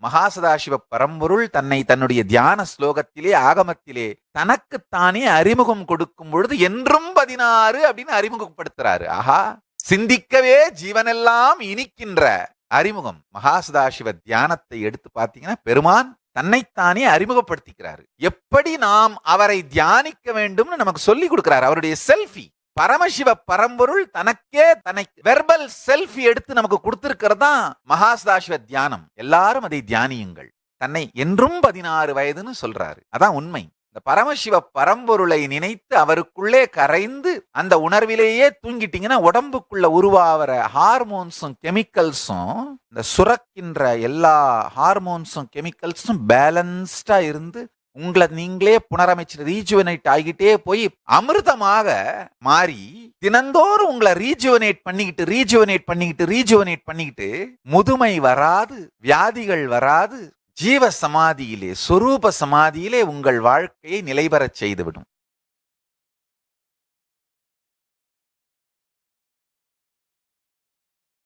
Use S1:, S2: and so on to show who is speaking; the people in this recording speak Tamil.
S1: மகாசதாசிவ பரம்பொருள் தன்னை தன்னுடைய தியான ஸ்லோகத்திலே ஆகமத்திலே தனக்குத்தானே அறிமுகம் கொடுக்கும் பொழுது என்றும் 16 அப்படின்னு அறிமுகப்படுத்துறாரு. ஆஹா, சிந்திக்கவே ஜீவனெல்லாம் இனிக்கின்ற அறிமுகம். மகாசதாசிவ தியானத்தை எடுத்து பார்த்தீங்கன்னா பெருமான் தன்னைத்தானே அறிமுகப்படுத்திக்கிறாரு. எப்படி நாம் அவரை தியானிக்க வேண்டும்னு நமக்கு சொல்லி கொடுக்கிறார். அவருடைய செல்ஃபி பரமசிவ பரம்பொருள் தனக்கே தன்னை வெர்பல் செல்ஃபி எடுத்து நமக்கு கொடுத்திருக்கிறதா மகாசதாசிவ தியானம். எல்லாரும் அதை தியானியுங்கள். தன்னை என்றும் 16 வயதுன்னு சொல்றாரு. அதான் உண்மை. இந்த பரமசிவ பரம்பொருளை நினைத்து அவருக்குள்ளே கரைந்து அந்த உணர்விலேயே தூங்கிட்டீங்கன்னா உடம்புக்குள்ள உருவாகிற ஹார்மோன்ஸும் கெமிக்கல்ஸும், இந்த சுரக்கின்ற எல்லா ஹார்மோன்ஸும் கெமிக்கல்ஸும் பேலன்ஸ்டா இருந்து உங்களை நீங்களே புனரமைச்சு ரீஜுவனேட் ஆகிட்டே போய் அமிர்தமாக மாறி தினந்தோறும் உங்களை ரீஜுவனேட் பண்ணிக்கிட்டு முதுமை வராது, வியாதிகள் வராது, ஜீவ சமாதியிலே சொரூப சமாதியிலே உங்கள் வாழ்க்கையை நிலைபெறச் செய்துவிடும்.